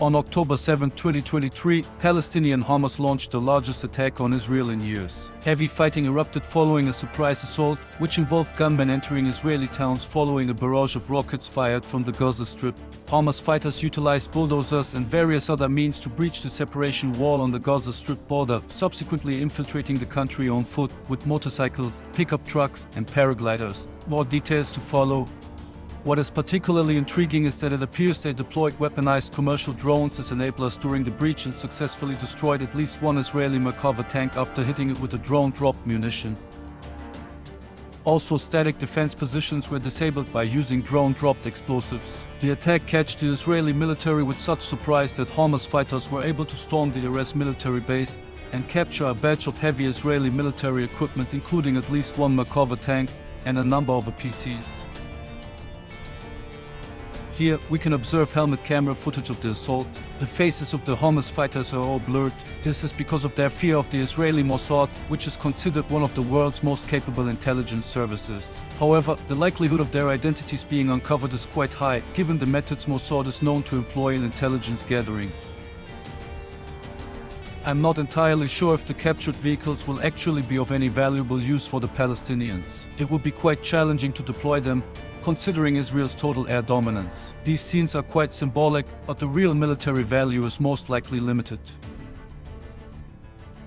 On October 7, 2023, Palestinian Hamas launched the largest attack on Israel in years. Heavy fighting erupted following a surprise assault, which involved gunmen entering Israeli towns following a barrage of rockets fired from the Gaza Strip. Hamas fighters utilized bulldozers and various other means to breach the separation wall on the Gaza Strip border, subsequently infiltrating the country on foot with motorcycles, pickup trucks, and paragliders. More details to follow. What is particularly intriguing is that it appears they deployed weaponized commercial drones as enablers during the breach and successfully destroyed at least one Israeli Merkava tank after hitting it with a drone-dropped munition. Also, static defense positions were disabled by using drone-dropped explosives. The attack caught the Israeli military with such surprise that Hamas fighters were able to storm the Erez military base and capture a batch of heavy Israeli military equipment, including at least one Merkava tank and a number of APCs. Here, we can observe helmet camera footage of the assault. The faces of the Hamas fighters are all blurred. This is because of their fear of the Israeli Mossad, which is considered one of the world's most capable intelligence services. However, the likelihood of their identities being uncovered is quite high, given the methods Mossad is known to employ in intelligence gathering. I'm not entirely sure if the captured vehicles will actually be of any valuable use for the Palestinians. It would be quite challenging to deploy them, considering Israel's total air dominance. These scenes are quite symbolic, but the real military value is most likely limited.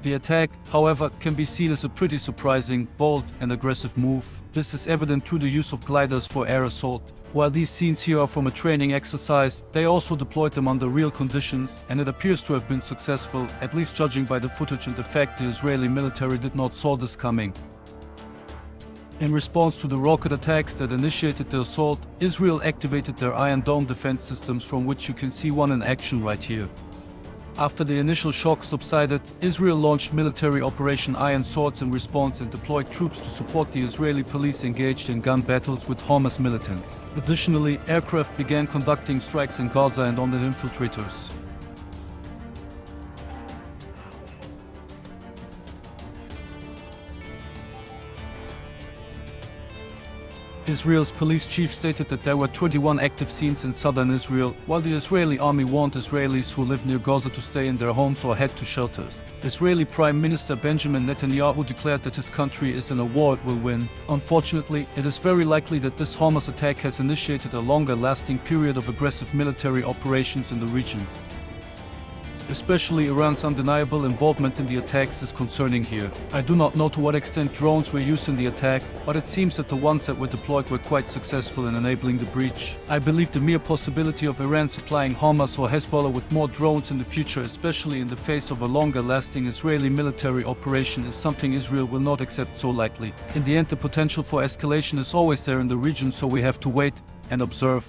The attack, however, can be seen as a pretty surprising, bold, and aggressive move. This is evident through the use of gliders for air assault. While these scenes here are from a training exercise, they also deployed them under real conditions, and it appears to have been successful, at least judging by the footage and the fact the Israeli military did not saw this coming. In response to the rocket attacks that initiated the assault, Israel activated their Iron Dome defense systems, from which you can see one in action right here. After the initial shock subsided, Israel launched military Operation Iron Swords in response and deployed troops to support the Israeli police engaged in gun battles with Hamas militants. Additionally, aircraft began conducting strikes in Gaza and on the infiltrators. Israel's police chief stated that there were 21 active scenes in southern Israel, while the Israeli army warned Israelis who live near Gaza to stay in their homes or head to shelters. Israeli Prime Minister Benjamin Netanyahu declared that his country is in a war it will win. Unfortunately, it is very likely that this Hamas attack has initiated a longer-lasting period of aggressive military operations in the region. Especially Iran's undeniable involvement in the attacks is concerning here. I do not know to what extent drones were used in the attack, but it seems that the ones that were deployed were quite successful in enabling the breach. I believe the mere possibility of Iran supplying Hamas or Hezbollah with more drones in the future, especially in the face of a longer-lasting Israeli military operation, is something Israel will not accept so lightly. In the end, the potential for escalation is always there in the region, so we have to wait and observe.